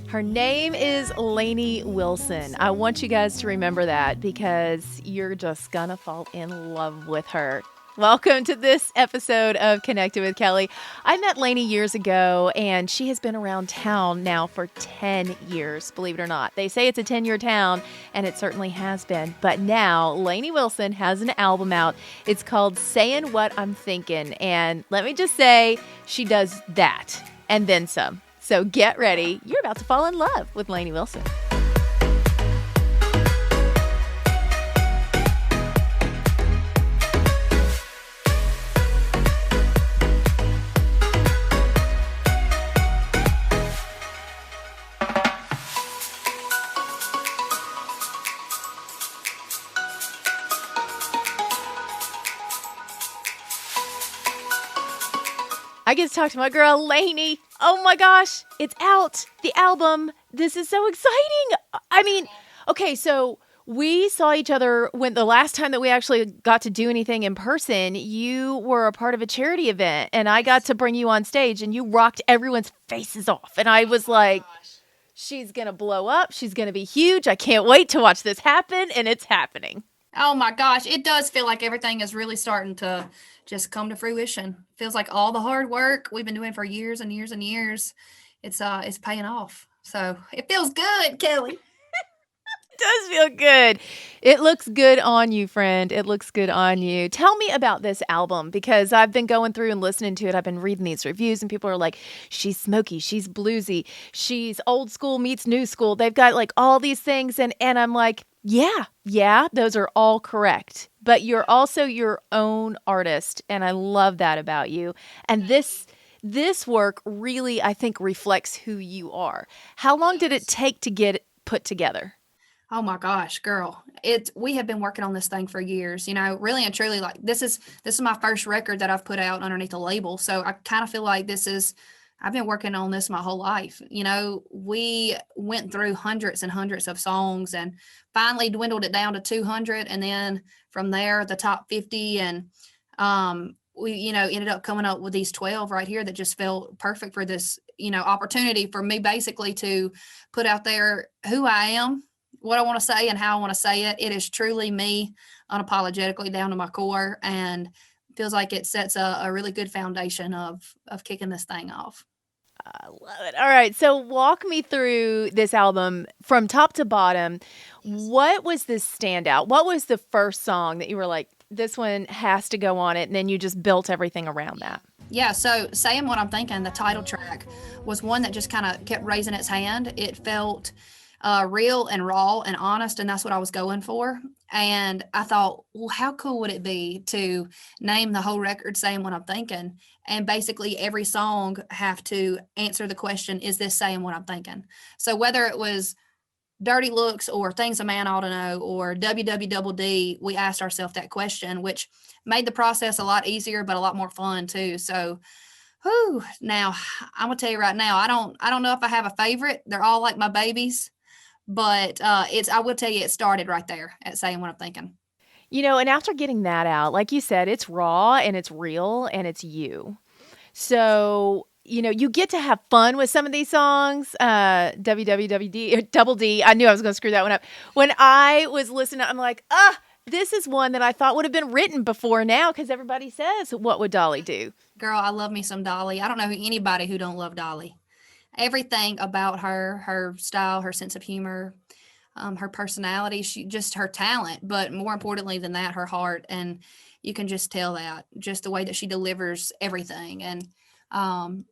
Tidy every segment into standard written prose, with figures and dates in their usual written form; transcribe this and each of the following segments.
Her name is Lainey Wilson. I want you guys to remember that because you're just gonna fall in love with her. Welcome to this episode of Connected with Kelly. I met Lainey years ago, and she has been around town now for 10 years, believe it or not. They say it's a 10-year town, and it certainly has been. But now, Lainey Wilson has an album out. It's called Sayin' I'm Thinkin. And let me just say, she does that and then some. So get ready. You're about to fall in love with Lainey Wilson. I get to talk to my girl, Lainey. Oh my gosh, it's out. The album. This is so exciting. I mean, okay, so we saw each other when the last time that we actually got to do anything in person, you were a part of a charity event and I got to bring you on stage and you rocked everyone's faces off. And I was like, she's going to blow up. She's going to be huge. I can't wait to watch this happen. And it's happening. Oh my gosh, it does feel like everything is really starting to just come to fruition. Feels like all the hard work we've been doing for years and years and years, it's paying off. So it feels good, Kelly. It does feel good. It looks good on you, friend. It looks good on you. Tell me about this album because I've been going through and listening to it. I've been reading these reviews and people are like, she's smoky, she's bluesy, she's old school meets new school. They've got like all these things and I'm like, yeah, those are all correct. But you're also your own artist, and I love that about you. And this work really, I think, reflects who you are. How long did it take to get it put together? Oh my gosh, girl. We have been working on this thing for years, really and truly. Like this is my first record that I've put out underneath a label. So I kind of feel like I've been working on this my whole life. We went through hundreds and hundreds of songs and finally dwindled it down to 200. And then from there, the top 50. And we, ended up coming up with these 12 right here that just felt perfect for this, opportunity for me basically to put out there who I am, what I want to say and how I want to say it. It is truly me unapologetically down to my core. And feels like it sets a really good foundation of kicking this thing off. I love it. All right. So walk me through this album from top to bottom. What was this standout? What was the first song that you were like, this one has to go on it? And then you just built everything around that. Yeah. So Saying What I'm Thinking, the title track was one that just kind of kept raising its hand. It felt real and raw and honest. And that's what I was going for. And I thought, well, how cool would it be to name the whole record Saying What I'm Thinking? And basically every song have to answer the question, is this saying what I'm thinking? So whether it was Dirty Looks or Things a Man Ought to Know or WWDD, we asked ourselves that question, which made the process a lot easier, but a lot more fun too. So now I'm gonna tell you right now, I don't know if I have a favorite. They're all like my babies. But I will tell you, it started right there at Saying What I'm Thinking. And after getting that out, like you said, it's raw and it's real and it's you. So, you get to have fun with some of these songs. WWWD or Double D. I knew I was going to screw that one up. When I was listening, I'm like, this is one that I thought would have been written before now because everybody says, what would Dolly do? Girl, I love me some Dolly. I don't know anybody who don't love Dolly. Everything about her style, her sense of humor, her personality, her talent, but more importantly than that, her heart. And you can just tell that just the way that she delivers everything. And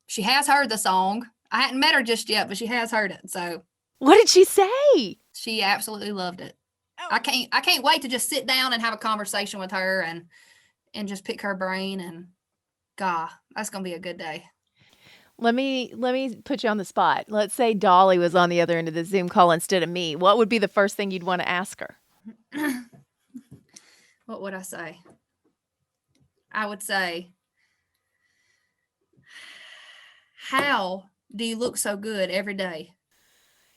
she has heard the song. I hadn't met her just yet, but she has heard it. So what did she say? She absolutely loved it. Oh. I can't wait to just sit down and have a conversation with her and just pick her brain. And God, that's going to be a good day. Let me put you on the spot. Let's say Dolly was on the other end of the Zoom call instead of me. What would be the first thing you'd want to ask her? What would I say? I would say, how do you look so good every day?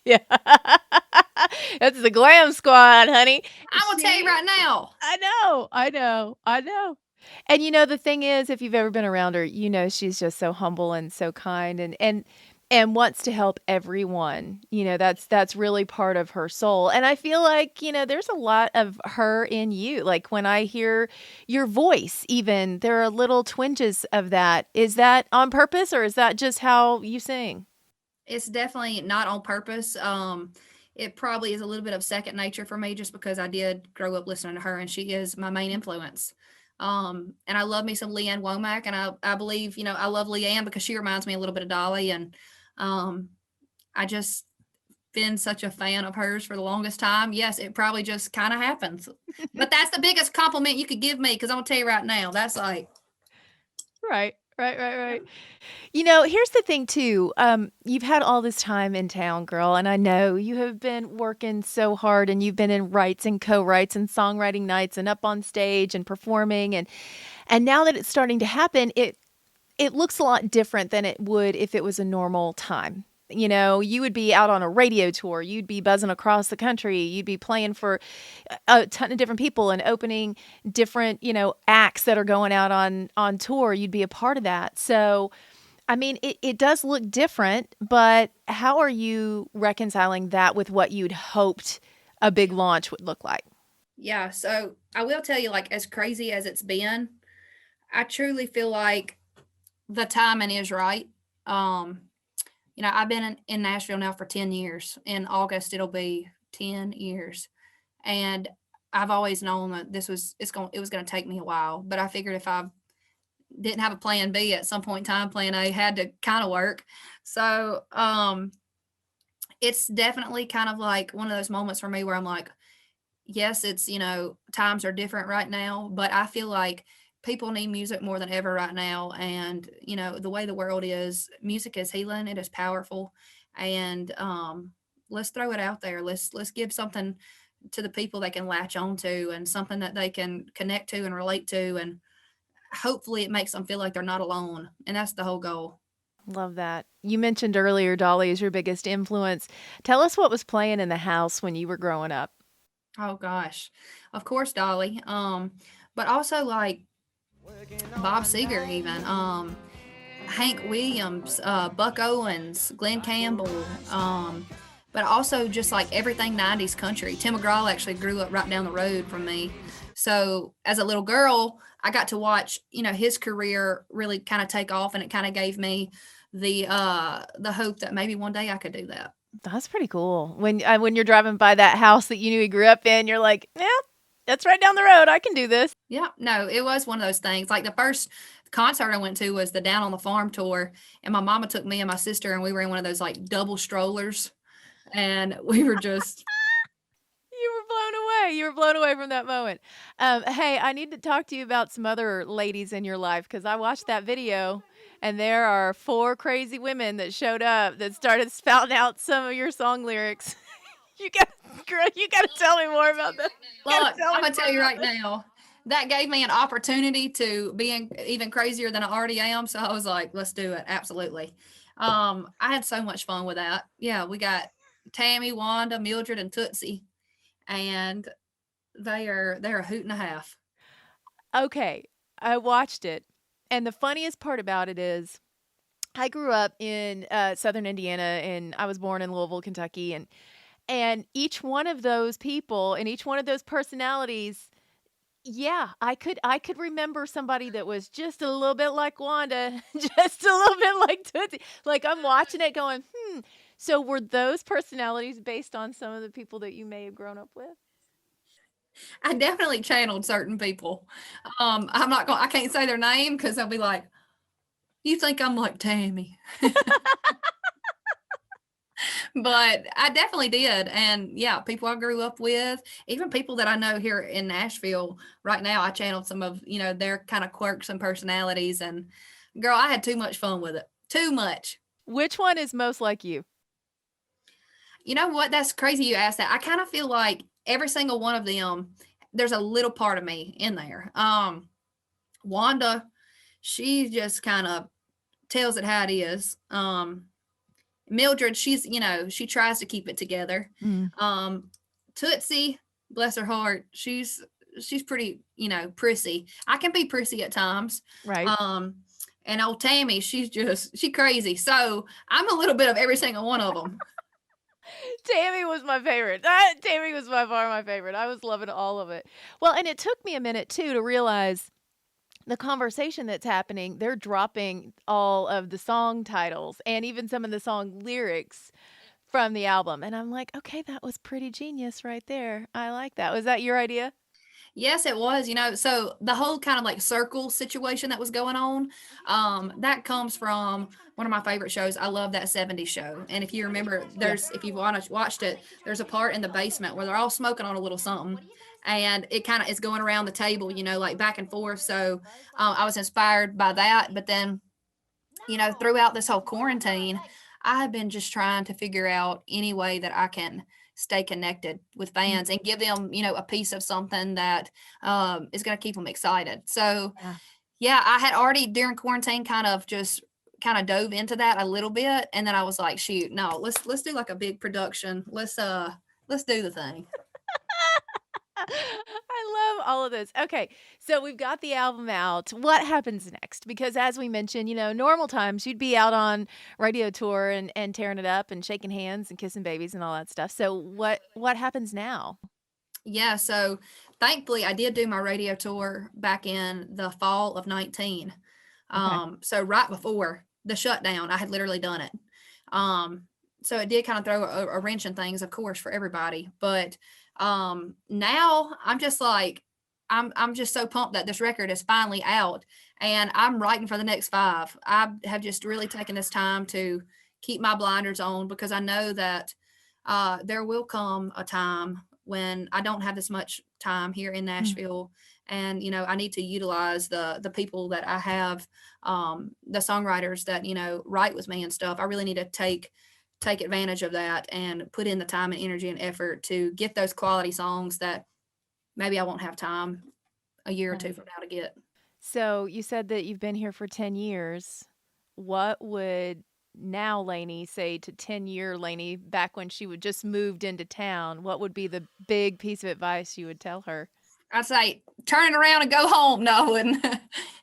Yeah. That's the glam squad, honey. I'm going to tell you right now. I know. And the thing is, if you've ever been around her, she's just so humble and so kind. And and wants to help everyone. That's really part of her soul. And I feel like, there's a lot of her in you. Like when I hear your voice, even there are little twinges of that. Is that on purpose or is that just how you sing? It's definitely not on purpose. It probably is a little bit of second nature for me just because I did grow up listening to her and she is my main influence. And I love me some Leanne Womack, and I believe, I love Leanne because she reminds me a little bit of Dolly. And um, I just been such a fan of hers for the longest time. Yes, it probably just kind of happens. But that's the biggest compliment you could give me because I'm going to tell you right now, that's like, Right, right, right, yeah. right. Here's the thing too. You've had all this time in town, girl, and I know you have been working so hard and you've been in writes and co-writes and songwriting nights and up on stage and performing and now that it's starting to happen, it looks a lot different than it would if it was a normal time. You would be out on a radio tour, you'd be buzzing across the country, you'd be playing for a ton of different people and opening different, acts that are going out on tour. You'd be a part of that. So, I mean, it does look different, but how are you reconciling that with what you'd hoped a big launch would look like? Yeah. So I will tell you, like, as crazy as it's been, I truly feel like the timing is right. Um, I've been in Nashville now for 10 years. In August, it'll be 10 years. And I've always known that it was going to take me a while, but I figured if I didn't have a plan B at some point in time, plan A had to kind of work. So, it's definitely kind of like one of those moments for me where I'm like, yes, it's, times are different right now, but I feel like people need music more than ever right now. And, the way the world is, music is healing, it is powerful. And let's throw it out there. Let's give something to the people they can latch on to and something that they can connect to and relate to. And hopefully it makes them feel like they're not alone. And that's the whole goal. Love that. You mentioned earlier Dolly is your biggest influence. Tell us what was playing in the house when you were growing up. Oh gosh. Of course, Dolly. But also like Bob Seger even. Hank Williams, Buck Owens, Glenn Campbell, but also just like everything 90s country. Tim McGraw actually grew up right down the road from me. So as a little girl, I got to watch, his career really kind of take off, and it kind of gave me the hope that maybe one day I could do that. That's pretty cool. When you're driving by that house that you knew he grew up in, you're like, yeah, that's right down the road. I can do this. Yeah, no, it was one of those things. Like the first concert I went to was the Down on the Farm tour, and my mama took me and my sister, and we were in one of those like double strollers, and we were just You were blown away. You were blown away from that moment. Hey, I need to talk to you about some other ladies in your life because I watched that video and there are four crazy women that showed up that started spouting out some of your song lyrics. you got, girl, you got to tell me more about that. You got look. to tell I'm me gonna tell more you about right that. now, that gave me an opportunity to be even crazier than I already am. So I was like, let's do it. Absolutely. I had so much fun with that. Yeah, we got Tammy, Wanda, Mildred, and Tootsie, and they're a hoot and a half. Okay, I watched it, and the funniest part about it is I grew up in Southern Indiana, and I was born in Louisville, Kentucky, and each one of those people and each one of those personalities, yeah, I could remember somebody that was just a little bit like Wanda, just a little bit like Tootsie. Like I'm watching it going, So were those personalities based on some of the people that you may have grown up with? I definitely channeled certain people. I can't say their name because they'll be like, you think I'm like Tammy. But I definitely did. And yeah, people I grew up with, even people that I know here in Nashville right now, I channeled some of, their kind of quirks and personalities. And girl, I had too much fun with it. Too much. Which one is most like you? You know what? That's crazy you asked that. I kind of feel like every single one of them, there's a little part of me in there. Wanda, she just kind of tells it how it is. Mildred, she tries to keep it together. Mm, Um, Tootsie, bless her heart, she's pretty, prissy. I can be prissy at times. right. Um, And old Tammy, she crazy. So I'm a little bit of every single one of them. Tammy was my favorite. Tammy was by far my favorite. I was loving all of it. Well, and it took me a minute too to realize the conversation that's happening. They're dropping all of the song titles and even some of the song lyrics from the album. And I'm like, okay, that was pretty genius right there. I like that. Was that your idea? Yes, it was. So the whole kind of like circle situation that was going on, that comes from one of my favorite shows. I love that '70s show. And if you remember, Yeah. if you've watched it, there's a part in the basement where they're all smoking on a little something. And it kind of is going around the table, like back and forth. So I was inspired by that. But then, throughout this whole quarantine, I have been just trying to figure out any way that I can stay connected with Mm, fans and give them, a piece of something that is going to keep them excited. So, yeah. yeah, I had already during quarantine kind of dove into that a little bit, and then I was like, shoot, no, let's do like a big production. Let's do the thing. I love all of this. Okay, so we've got the album out. What happens next? Because as we mentioned, normal times you'd be out on radio tour and tearing it up and shaking hands and kissing babies and all that stuff. So what happens now? Yeah, so thankfully I did do my radio tour back in the fall of 19. Okay. So right before the shutdown, I had literally done it. Um, so it did kind of throw a wrench in things, of course, for everybody. But now I'm just like, I'm just so pumped that this record is finally out, and I'm writing for the next 5. I have just really taken this time to keep my blinders on because I know that there will come a time when I don't have this much time here in Mm. Nashville, and I need to utilize the people that I have, the songwriters that write with me and stuff. I really need to take advantage of that and put in the time and energy and effort to get those quality songs that maybe I won't have time a year or two Right. from now to get. So you said that you've been here for 10 years. What would now Lainey say to 10-year Lainey back when she would just moved into town? What would be the big piece of advice you would tell her? I'd say turn it around and go home. No, I wouldn't.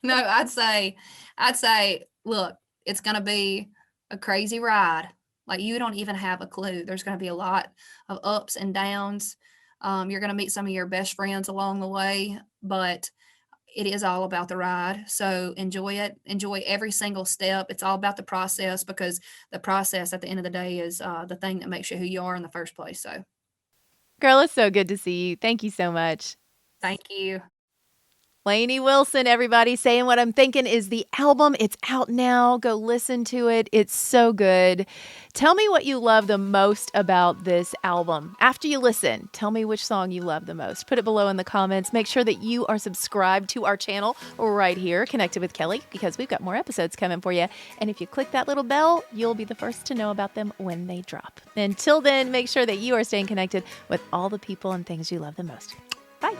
No, I'd say, look, it's gonna be a crazy ride. Like you don't even have a clue. There's gonna be a lot of ups and downs. You're gonna meet some of your best friends along the way, but it is all about the ride. So enjoy it. Enjoy every single step. It's all about the process because the process at the end of the day is the thing that makes you who you are in the first place. So Girl, it's so good to see you. Thank you so much. thank you. Lainey Wilson, everybody. Saying What I'm Thinking is the album. It's out now. Go listen to it. It's so good. Tell me what you love the most about this album. After you listen, tell me which song you love the most. Put it below in the comments. Make sure that you are subscribed to our channel right here, Connected with Kelly, because we've got more episodes coming for you. And if you click that little bell, you'll be the first to know about them when they drop. Until then, make sure that you are staying connected with all the people and things you love the most. Bye.